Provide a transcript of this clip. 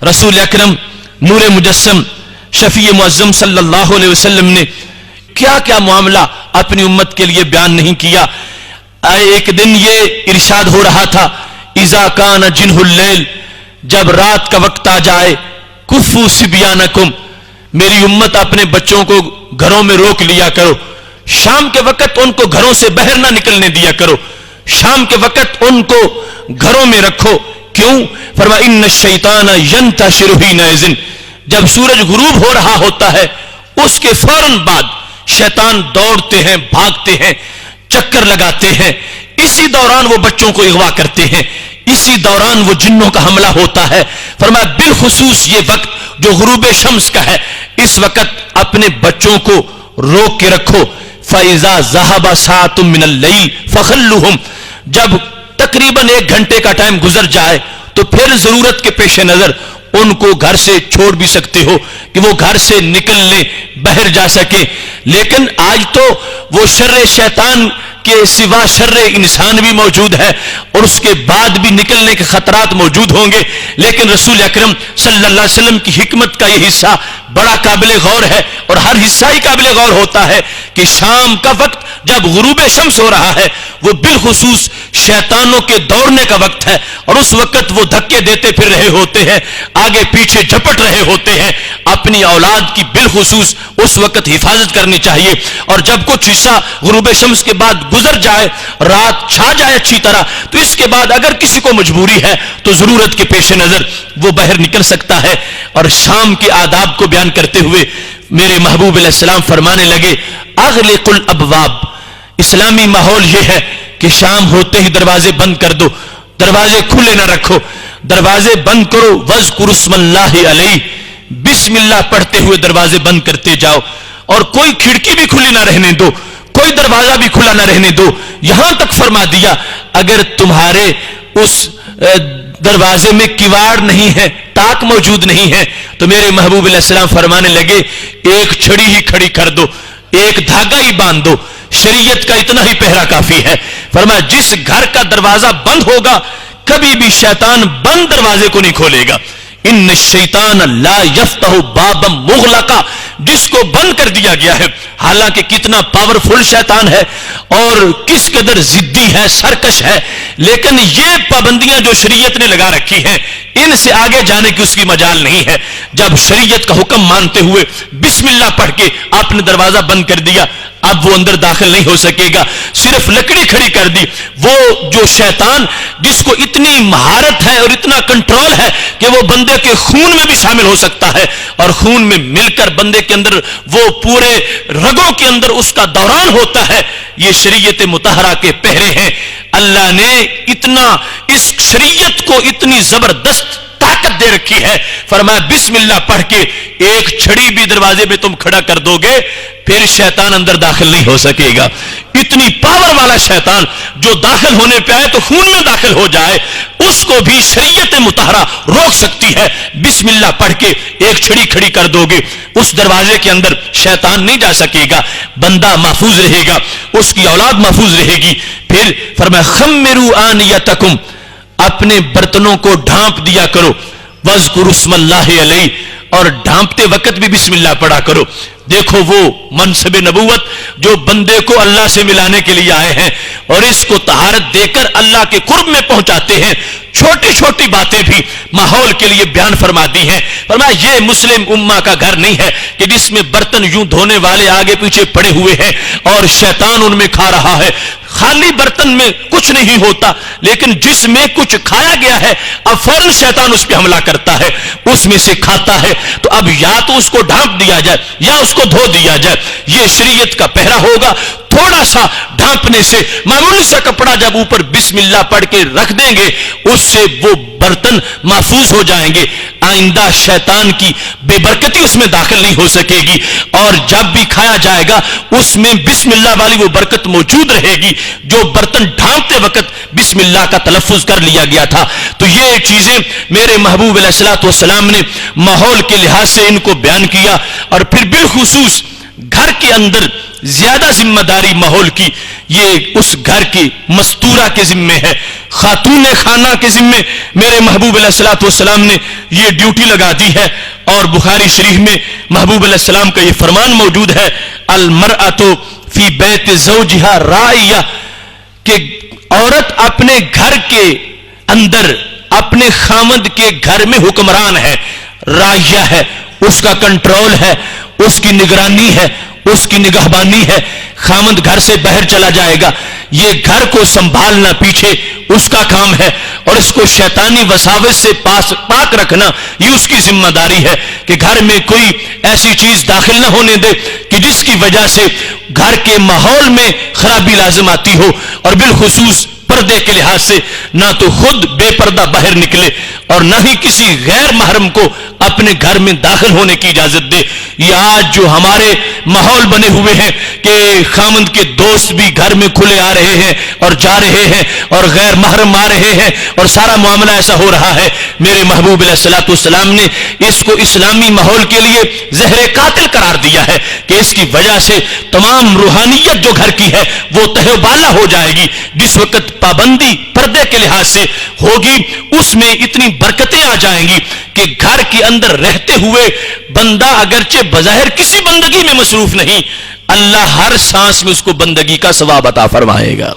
رسول اکرم نور مجسم شفیع معظم صلی اللہ علیہ وسلم نے کیا کیا معاملہ اپنی امت کے لیے بیان نہیں کیا. ایک دن یہ ارشاد ہو رہا تھا اذا کان جنہ اللیل، جب رات کا وقت آ جائے، کفو صبیانکم، میری امت اپنے بچوں کو گھروں میں روک لیا کرو، شام کے وقت ان کو گھروں سے باہر نہ نکلنے دیا کرو، شام کے وقت ان کو گھروں میں رکھو. کیوں؟ فرمایا ان الشیطان ینتشر حینئذ، جب سورج غروب ہو رہا ہوتا ہے اس کے فوراً بعد شیطان دوڑتے ہیں، بھاگتے ہیں، چکر لگاتے ہیں، اسی دوران وہ بچوں کو اغوا کرتے ہیں، اسی دوران وہ جنوں کا حملہ ہوتا ہے. فرمایا بالخصوص یہ وقت جو غروب شمس کا ہے، اس وقت اپنے بچوں کو روک کے رکھو. فَإِذَا ذَهَبَ سَاعَةٌ مِّنَ اللَّيْلِ فَخَلُّهُمْ، جب تقریباً 1 گھنٹے کا ٹائم گزر جائے تو پھر ضرورت کے پیش نظر ان کو گھر سے چھوڑ بھی سکتے ہو کہ وہ گھر سے نکل لیں، باہر جا سکے. لیکن آج تو وہ شر شیطان کے سوا شر انسان بھی موجود ہے اور اس کے بعد بھی نکلنے کے خطرات موجود ہوں گے. لیکن رسول اکرم صلی اللہ علیہ وسلم کی حکمت کا یہ حصہ بڑا قابل غور ہے، اور ہر حصہ ہی قابل غور ہوتا ہے کہ شام کا وقت جب غروب شمس ہو رہا ہے وہ بالخصوص شیطانوں کے دوڑنے کا وقت ہے، اور اس وقت وہ دھکے دیتے پھر رہے ہوتے ہیں، آگے پیچھے جھپٹ رہے ہوتے ہیں. اپنی اولاد کی بالخصوص اس وقت حفاظت کرنی چاہیے. اور جب کچھ حصہ غروب شمس کے بعد گزر جائے، رات چھا جائے اچھی طرح، تو اس کے بعد اگر کسی کو مجبوری ہے تو ضرورت کے پیش نظر وہ باہر نکل سکتا ہے. اور شام کے آداب کو بیان کرتے ہوئے میرے محبوب علیہ السلام فرمانے لگے اغلق الابواب، اسلامی ماحول یہ ہے کہ شام ہوتے ہی دروازے بند کر دو، دروازے کھلے نہ رکھو، دروازے بند کرو. وَاذْكُرُوا اسْمَ اللَّهِ عَلَيْهِ، بسم اللہ پڑھتے ہوئے دروازے بند کرتے جاؤ. اور کوئی کھڑکی بھی کھلی نہ رہنے دو، کوئی دروازہ بھی کھلا نہ رہنے دو. یہاں تک فرما دیا اگر تمہارے اس دروازے میں کیواڑ نہیں ہے، ٹاک موجود نہیں ہے، تو میرے محبوب علیہ السلام فرمانے لگے ایک چھڑی ہی کھڑی کر دو، ایک دھاگا ہی باندھ دو، شریعت کا اتنا ہی پہرا کافی ہے. فرمایا جس گھر کا دروازہ بند ہوگا کبھی بھی شیطان بند دروازے کو نہیں کھولے گا. ان الشیطان لا یفتح بابا مغلقا، جس کو بند کر دیا گیا ہے، حالانکہ کتنا پاورفل شیطان ہے اور کس قدر ضدی ہے، سرکش ہے، لیکن یہ پابندیاں جو شریعت نے لگا رکھی ہیں ان سے آگے جانے کی اس کی مجال نہیں ہے. جب شریعت کا حکم مانتے ہوئے بسم اللہ پڑھ کے آپ نے دروازہ بند کر دیا، اب وہ اندر داخل نہیں ہو سکے گا. صرف لکڑی کھڑی کر دی. وہ جو شیطان جس کو اتنی مہارت ہے اور اتنا کنٹرول ہے کہ وہ بندے کے خون میں بھی شامل ہو سکتا ہے اور خون میں مل کر بندے کے اندر وہ پورے رگوں کے اندر اس کا دوران ہوتا ہے، یہ شریعت مطہرہ کے پہرے ہیں. اللہ نے اتنا اس شریعت کو اتنی زبردست طاقت دے رکھی ہے. فرمایا بسم اللہ پڑھ کے ایک چھڑی بھی دروازے میں تم کھڑا کر دو گے پھر شیطان اندر داخل نہیں ہو سکے گا. اتنی پاور والا شیطان جو داخل ہونے پہ آئے تو خون میں داخل ہو جائے، اس کو بھی شریعت مطہرہ روک سکتی ہے. بسم اللہ پڑھ کے ایک چھڑی کھڑی کر دو گے، اس دروازے کے اندر شیطان نہیں جا سکے گا، بندہ محفوظ رہے گا، اس کی اولاد محفوظ رہے گی. پھر فرمایا خمروا آنیتکم، اپنے برتنوں کو ڈھانپ دیا کرو. وَاذْكُرُوا اسْمَ اللَّهِ عَلَيْهِ، اور ڈھانپتے وقت بھی بسم اللہ پڑھا کرو. دیکھو وہ منصب نبوت جو بندے کو اللہ سے ملانے کے لیے آئے ہیں اور اس کو طہارت دے کر اللہ کے قرب میں پہنچاتے ہیں. چھوٹی چھوٹی باتیں بھی ماحول کے لیے بیان فرما دی ہیں. فرمایا یہ مسلم امہ کا گھر نہیں ہے کہ جس میں برتن یوں دھونے والے آگے پیچھے پڑے ہوئے ہیں اور شیطان ان میں کھا رہا ہے. خالی برتن میں کچھ نہیں ہوتا، لیکن جس میں کچھ کھایا گیا ہے اب فوراً شیطان اس پہ حملہ کرتا ہے، اس میں سے کھاتا ہے. تو اب یا تو اس کو ڈھانپ دیا جائے یا اس کو دھو دیا جائے. یہ شریعت کا پہرا ہوگا. تھوڑا سا ڈھانپنے سے، معمولی سا کپڑا جب اوپر بسم اللہ پڑھ کے رکھ دیں گے اس سے وہ برتن محفوظ ہو جائیں گے. آئندہ شیطان کی بے برکتی اس میں داخل نہیں ہو سکے گی، اور جب بھی کھایا جائے گا اس میں بسم اللہ والی وہ برکت موجود رہے گی جو برتن ڈھانپتے وقت بسم اللہ کا تلفظ کر لیا گیا تھا. تو یہ چیزیں میرے محبوب علیہ الصلوۃ والسلام نے ماحول کے لحاظ سے ان کو بیان کیا. اور پھر بالخصوص گھر کے اندر زیادہ ذمہ داری ماحول کی یہ اس گھر کی مستورہ کے ذمے ہے، خاتون خانہ کے ذمے میرے محبوب علیہ الصلوۃ والسلام نے یہ ڈیوٹی لگا دی ہے۔ اور بخاری شریف میں محبوب علیہ السلام کا یہ فرمان موجود ہے، المرأۃ فی بیت زوجہا راعیہ، کہ عورت اپنے گھر کے اندر اپنے خامد کے گھر میں حکمران ہے، راعیہ ہے، اس کا کنٹرول ہے، اس کی نگرانی ہے، اس کی نگہبانی ہے۔ خامد گھر سے باہر چلا جائے گا، یہ گھر کو سنبھالنا پیچھے اس کا کام ہے، اور اس کو شیطانی وساوس سے پاک رکھنا یہ اس کی ذمہ داری ہے کہ گھر میں کوئی ایسی چیز داخل نہ ہونے دے کہ جس کی وجہ سے گھر کے ماحول میں خرابی لازم آتی ہو، اور بالخصوص پردے کے لحاظ سے نہ تو خود بے پردہ باہر نکلے اور نہ ہی کسی غیر محرم کو اپنے گھر میں داخل ہونے کی اجازت دے۔ یہ آج جو ہمارے ماحول بنے ہوئے ہیں کہ خامند کے دوست بھی گھر میں کھلے آ رہے ہیں اور جا رہے ہیں اور غیر محرم آ رہے ہیں اور سارا معاملہ ایسا ہو رہا ہے، میرے محبوب علیہ الصلوۃ والسلام نے اس کو اسلامی ماحول کے لیے زہر قاتل قرار دیا ہے کہ اس کی وجہ سے تمام روحانیت جو گھر کی ہے وہ تہہ بالا ہو جائے گی۔ جس وقت پابندی پردے کے لحاظ سے ہوگی اس میں اتنی برکتیں آ جائیں گی کہ گھر کے اندر رہتے ہوئے بندہ اگرچہ بظاہر کسی بندگی میں مصروف نہیں، اللہ ہر سانس میں اس کو بندگی کا ثواب عطا فرمائے گا۔